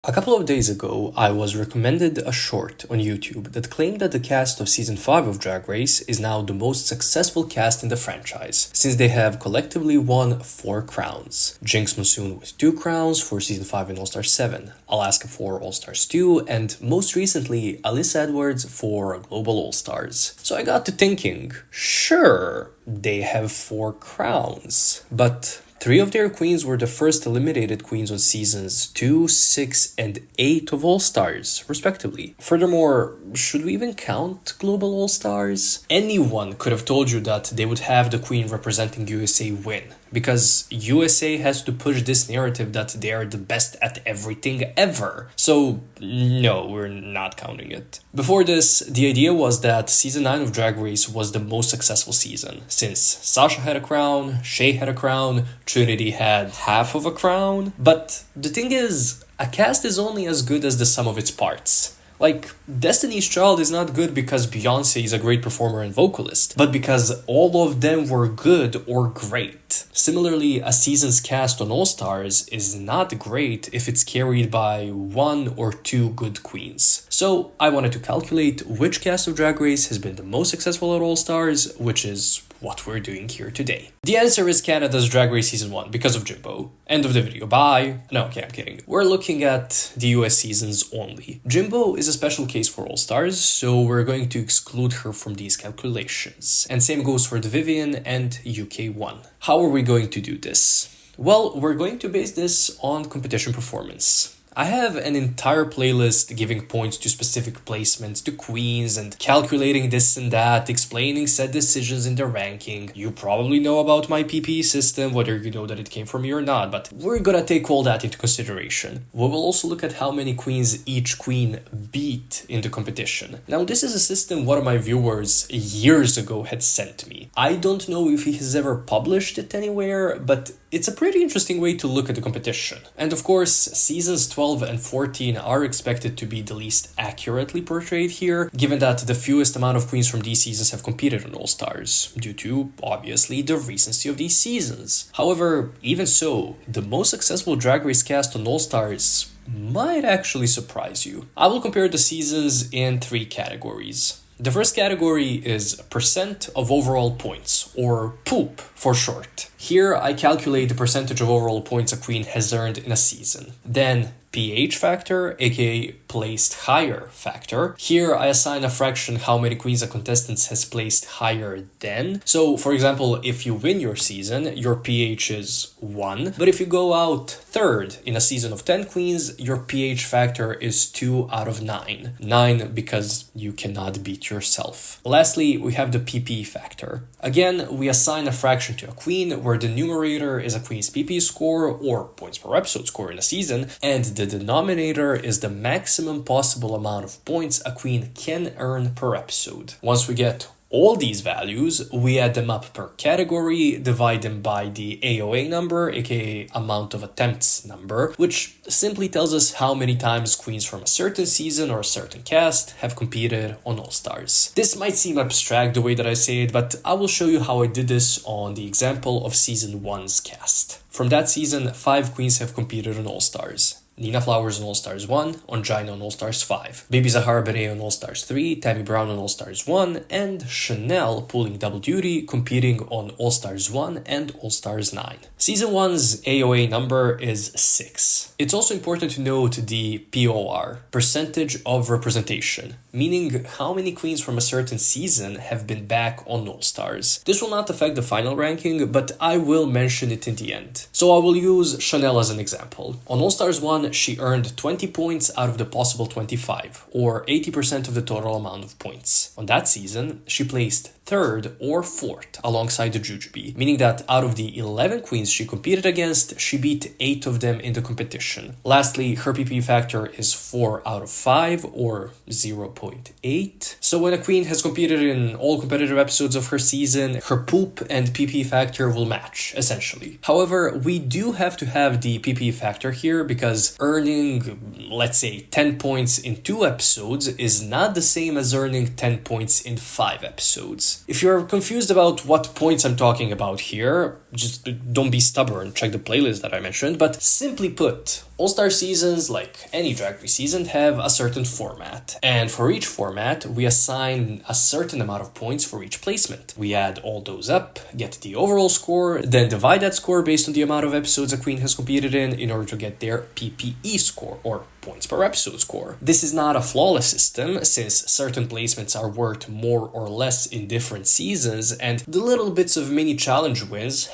A couple of days ago, I was recommended a short on YouTube that claimed that the cast of Season 5 of Drag Race is now the most successful cast in the franchise, since they have collectively won 4 crowns. Jinkx Monsoon with 2 crowns for Season 5 in All-Stars 7, Alaska for All-Stars 2, and most recently, Alyssa Edwards for Global All-Stars. So I got to thinking, sure, they have 4 crowns, but 3 of their queens were the first eliminated queens on seasons 2, 6, and 8 of All-Stars, respectively. Furthermore, should we even count Global All-Stars? Anyone could have told you that they would have the queen representing USA win, because USA has to push this narrative that they are the best at everything ever. So, no, we're not counting it. Before this, the idea was that Season 9 of Drag Race was the most successful season, since Sasha had a crown, Shea had a crown, Trinity had half of a crown. But the thing is, a cast is only as good as the sum of its parts. Like, Destiny's Child is not good because Beyonce is a great performer and vocalist, but because all of them were good or great. Similarly, a season's cast on All-Stars is not great if it's carried by 1 or 2 good queens. So, I wanted to calculate which cast of Drag Race has been the most successful at All-Stars, which is what we're doing here today. The answer is Canada's Drag Race Season 1 because of Jimbo. End of the video, bye. No, okay, I'm kidding. We're looking at the US seasons only. Jimbo is a special case for All-Stars, so we're going to exclude her from these calculations. And same goes for the Vivienne and UK 1. How are we going to do this? Well, we're going to base this on competition performance. I have an entire playlist giving points to specific placements, to queens, and calculating this and that, explaining said decisions in the ranking. You probably know about my PP system, whether you know that it came from me or not, but we're gonna take all that into consideration. We will also look at how many queens each queen beat in the competition. Now, this is a system one of my viewers years ago had sent me. I don't know if he has ever published it anywhere, but it's a pretty interesting way to look at the competition. And of course, seasons 12 and 14 are expected to be the least accurately portrayed here, given that the fewest amount of queens from these seasons have competed on All-Stars, due to, obviously, the recency of these seasons. However, even so, the most successful Drag Race cast on All-Stars might actually surprise you. I will compare the seasons in 3 categories. The first category is percent of overall points, or POOP for short. Here I calculate the percentage of overall points a queen has earned in a season. Then pH factor, aka placed higher factor. Here I assign a fraction how many queens a contestant has placed higher than. So for example, if you win your season, your pH is 1. But if you go out third in a season of 10 queens, your pH factor is 2 out of 9. 9 because you cannot beat yourself. Lastly, we have the PP factor. Again, we assign a fraction to a queen where the numerator is a queen's PP score, or points per episode score in a season, and the denominator is the maximum possible amount of points a queen can earn per episode. Once we get all these values, we add them up per category, divide them by the AOA number, aka amount of attempts number, which simply tells us how many times queens from a certain season or a certain cast have competed on All-Stars. This might seem abstract the way that I say it, but I will show you how I did this on the example of Season 1's cast. From that season, 5 queens have competed on All-Stars. Nina Flowers on All-Stars 1, Ongina on All-Stars 5, Baby Zahara Benet on All-Stars 3, Tammy Brown on All-Stars 1, and Chanel pulling double duty competing on All-Stars 1 and All-Stars 9. Season 1's AOA number is 6. It's also important to note the POR, percentage of representation, meaning how many queens from a certain season have been back on All-Stars. This will not affect the final ranking, but I will mention it in the end. So I will use Chanel as an example. On All-Stars 1, she earned 20 points out of the possible 25, or 80% of the total amount of points. On that season, she placed 3rd or 4th alongside the Jujubee, meaning that out of the 11 queens she competed against, she beat 8 of them in the competition. Lastly, her PP factor is 4 out of 5, or 0.8. So when a queen has competed in all competitive episodes of her season, her poop and PP factor will match, essentially. However, we do have to have the PP factor here because earning, let's say, 10 points in 2 episodes is not the same as earning 10 points in 5 episodes. If you're confused about what points I'm talking about here, just don't be stubborn, check the playlist that I mentioned, but simply put, All-Star seasons, like any Drag Race season, have a certain format. And for each format, we assign a certain amount of points for each placement. We add all those up, get the overall score, then divide that score based on the amount of episodes a queen has competed in order to get their PPE score, or points per episode score. This is not a flawless system, since certain placements are worth more or less in different seasons, and the little bits of mini challenge wins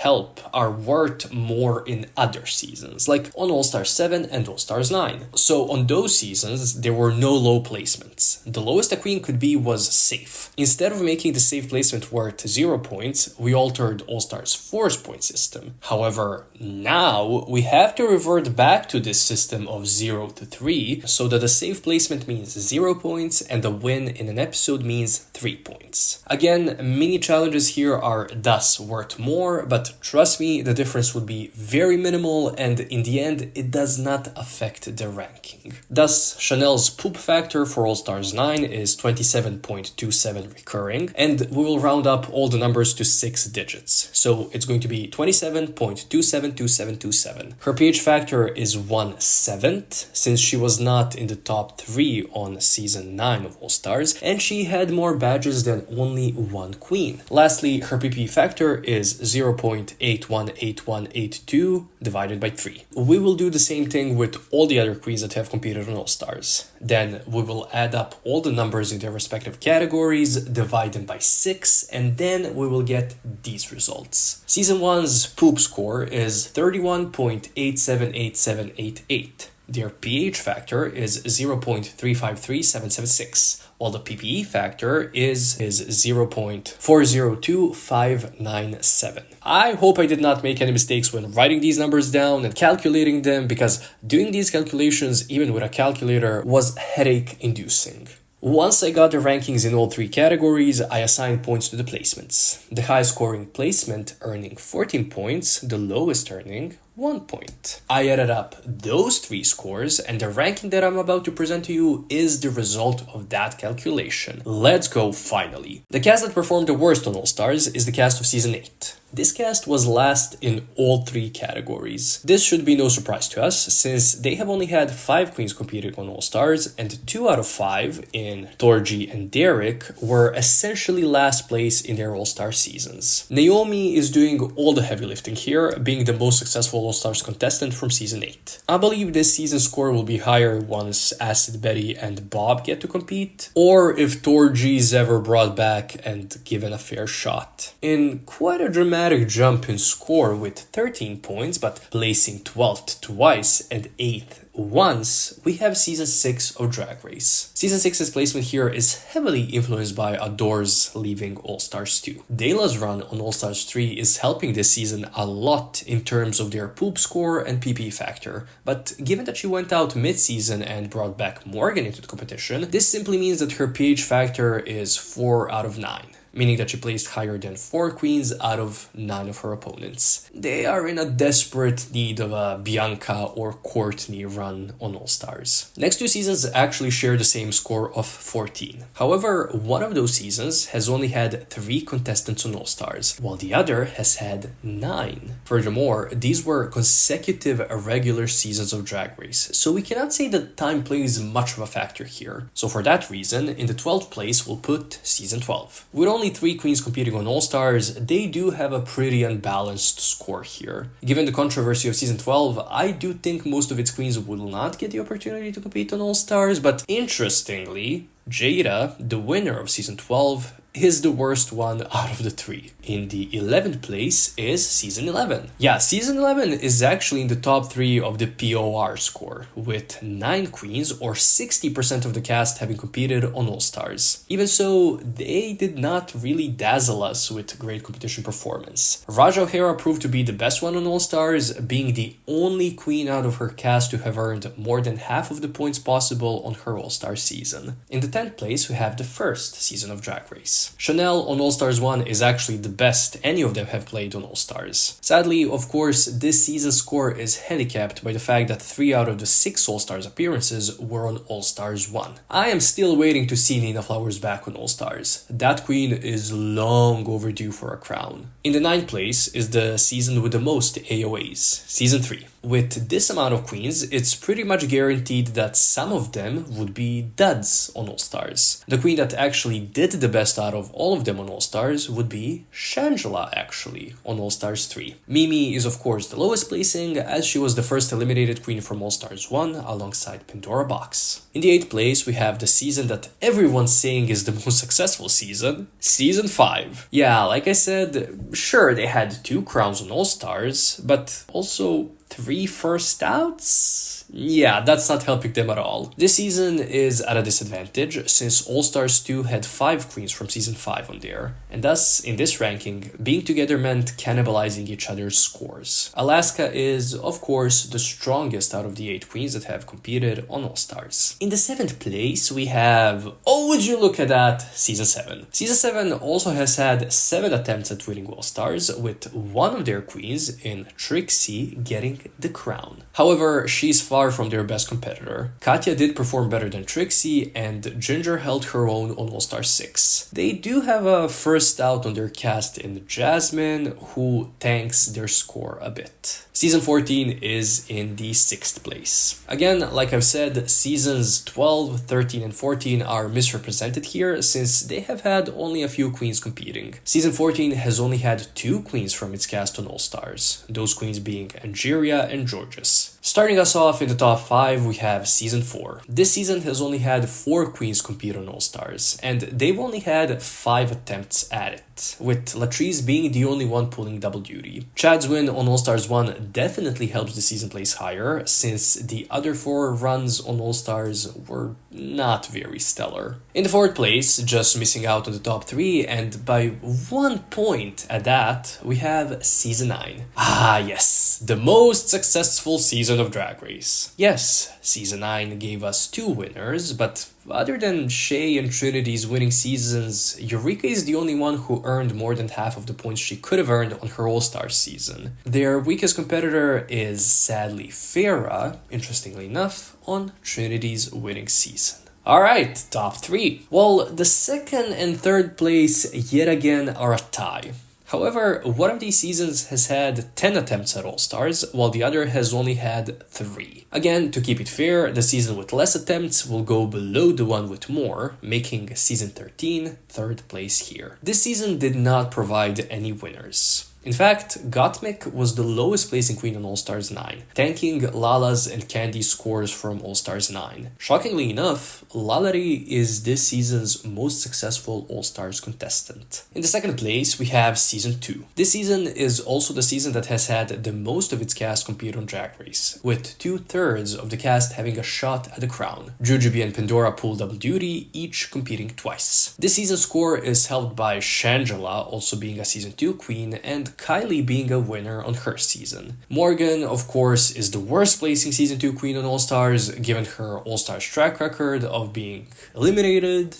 are worth more in other seasons, like on All-Stars 7 and All-Stars 9. So on those seasons, there were no low placements. The lowest a queen could be was safe. Instead of making the safe placement worth 0 points, we altered All-Stars 4's point system. However, now we have to revert back to this system of 0 to 3, so that a safe placement means 0 points and a win in an episode means 3 points. Again, mini challenges here are thus worth more, but trust me, the difference would be very minimal, and in the end, it does not affect the ranking. Thus, Chanel's poop factor for All-Stars 9 is 27.27 recurring, and we will round up all the numbers to 6 digits. So it's going to be 27.272727. Her pH factor is 1/7, since she was not in the top 3 on season 9 of All-Stars, and she had more badges than only one queen. Lastly, her PP factor is 0.818182 divided by 3. We will do the same thing with all the other queens that have competed on All-Stars. Then we will add up all the numbers in their respective categories, divide them by 6, and then we will get these results. Season 1's poop score is 31.878788. Their pH factor is 0.353776, while the PPE factor is 0.402597. I hope I did not make any mistakes when writing these numbers down and calculating them, because doing these calculations even with a calculator was headache-inducing. Once I got the rankings in all 3 categories, I assigned points to the placements. The highest scoring placement earning 14 points, the lowest earning 1 point. I added up those 3 scores, and the ranking that I'm about to present to you is the result of that calculation. Let's go finally. The cast that performed the worst on All-Stars is the cast of Season 8. This cast was last in all 3 categories. This should be no surprise to us, since they have only had 5 queens competing on All-Stars, and 2 out of 5, in Torgy and Derek, were essentially last place in their All-Star seasons. Naomi is doing all the heavy lifting here, being the most successful All-Stars contestant from Season 8. I believe this season's score will be higher once Acid Betty and Bob get to compete, or if Torgy is ever brought back and given a fair shot. In quite a dramatic jump in score with 13 points, but placing 12th twice and 8th once, we have Season 6 of Drag Race. Season 6's placement here is heavily influenced by Adore's leaving All-Stars 2. Dayla's run on All-Stars 3 is helping this season a lot in terms of their poop score and PP factor, but given that she went out mid-season and brought back Morgan into the competition, this simply means that her pH factor is 4 out of 9. Meaning that she placed higher than 4 queens out of 9 of her opponents. They are in a desperate need of a Bianca or Courtney run on All-Stars. Next 2 seasons actually share the same score of 14. However, one of those seasons has only had 3 contestants on All-Stars, while the other has had 9. Furthermore, these were consecutive irregular seasons of Drag Race, so we cannot say that time plays much of a factor here. So for that reason, in the 12th place we'll put Season 12. With only 3 queens competing on All-Stars, they do have a pretty unbalanced score here. Given the controversy of Season 12, I do think most of its queens will not get the opportunity to compete on All-Stars, but interestingly, Jaida, the winner of Season 12, is the worst one out of the 3. In the 11th place is Season 11. Yeah, Season 11 is actually in the top 3 of the POR score, with 9 queens or 60% of the cast having competed on All-Stars. Even so, they did not really dazzle us with great competition performance. Raja O'Hara proved to be the best one on All-Stars, being the only queen out of her cast to have earned more than half of the points possible on her All-Star season. In the 10th place, we have the first season of Drag Race. Chanel on All-Stars 1 is actually the best any of them have played on All-Stars. Sadly, of course, this season's score is handicapped by the fact that 3 out of the 6 All-Stars appearances were on All-Stars 1. I am still waiting to see Nina Flowers back on All-Stars. That queen is long overdue for a crown. In the 9th place is the season with the most AOAs, Season 3. With this amount of queens, it's pretty much guaranteed that some of them would be duds on All Stars. The queen that actually did the best out of all of them on All Stars would be Shangela, actually, on All Stars 3. Mimi is of course the lowest placing, as she was the first eliminated queen from All Stars 1 alongside Pandora Box. In the 8th place, we have the season that everyone's saying is the most successful season, Season 5. Yeah, like I said, sure, they had 2 crowns on All Stars, but also 3 first outs? Yeah, that's not helping them at all. This season is at a disadvantage since All Stars 2 had 5 queens from Season 5 on there, and thus, in this ranking, being together meant cannibalizing each other's scores. Alaska is, of course, the strongest out of the 8 queens that have competed on All Stars. In the 7th place, we have, oh would you look at that, Season 7. Season 7 also has had 7 attempts at winning All Stars, with one of their queens in Trixie getting the crown. However, she's far from their best competitor. Katya did perform better than Trixie, and Ginger held her own on All Star 6. They do have a first out on their cast in Jasmine, who tanks their score a bit. Season 14 is in the 6th place. Again, like I've said, seasons 12, 13, and 14 are misrepresented here since they have had only a few queens competing. Season 14 has only had 2 queens from its cast on All Stars, those queens being Angeria and Georges. Starting us off in the top 5, we have Season 4. This season has only had 4 queens compete on All Stars, and they've only had 5 attempts at it, with Latrice being the only one pulling double duty. Chad's win on All Stars 1 definitely helps the season place higher, since the other 4 runs on All Stars were not very stellar. In the 4th place, just missing out on the top 3, and by 1 point at that, we have Season 9. Ah yes, the most successful season of Drag Race. Yes, Season 9 gave us 2 winners, but other than Shea and Trinity's winning seasons, Eureka is the only one who earned more than half of the points she could have earned on her All-Star season. Their weakest competitor is sadly Farrah, interestingly enough, on Trinity's winning season. Alright, top 3. Well, the 2nd and 3rd place yet again are a tie. However, one of these seasons has had 10 attempts at All-Stars, while the other has only had 3. Again, to keep it fair, the season with less attempts will go below the one with more, making Season 13 3rd place here. This season did not provide any winners. In fact, Gottmik was the lowest placing queen on All-Stars 9, tanking Lala's and Candy's scores from All-Stars 9. Shockingly enough, Lalari is this season's most successful All-Stars contestant. In the 2nd place, we have Season 2. This season is also the season that has had the most of its cast compete on Drag Race, with 2/3 of the cast having a shot at the crown. Jujubee and Pandora pulled double duty, each competing twice. This season's score is held by Shangela, also being a Season 2 queen, and Kylie being a winner on her season. Morgan, of course, is the worst placing Season 2 queen on All-Stars, given her All-Stars track record of being eliminated,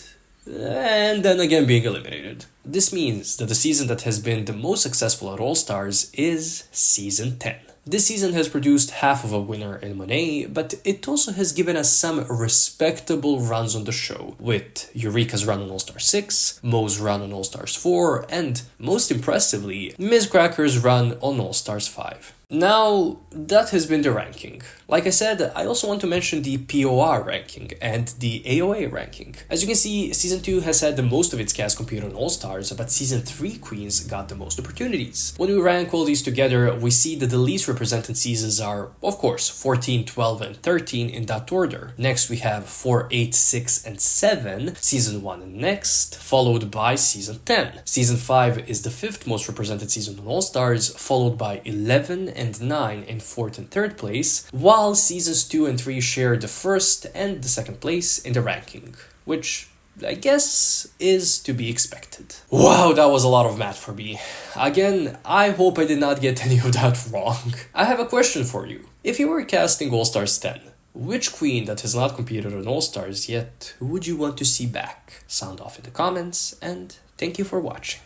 and then again being eliminated. This means that the season that has been the most successful at All-Stars is Season 10. This season has produced half of a winner in Monet, but it also has given us some respectable runs on the show, with Eureka's run on All-Star 6, Mo's run on All-Stars 4, and, most impressively, Ms. Cracker's run on All-Stars 5. Now, that has been the ranking. Like I said, I also want to mention the POR ranking and the AOA ranking. As you can see, Season 2 has had the most of its cast compete on All-Stars, but Season 3 queens got the most opportunities. When we rank all these together, we see that the least represented seasons are, of course, 14, 12, and 13 in that order. Next we have 4, 8, 6, and 7, Season 1 and next, followed by Season 10. Season 5 is the 5th most represented season on All-Stars, followed by 11 and 9 in 4th and 3rd place, while Seasons 2 and 3 share the 1st and the 2nd place in the ranking, which I guess is to be expected. Wow, that was a lot of math for me. Again, I hope I did not get any of that wrong. I have a question for you. If you were casting All-Stars 10, which queen that has not competed on All-Stars yet would you want to see back? Sound off in the comments, and thank you for watching.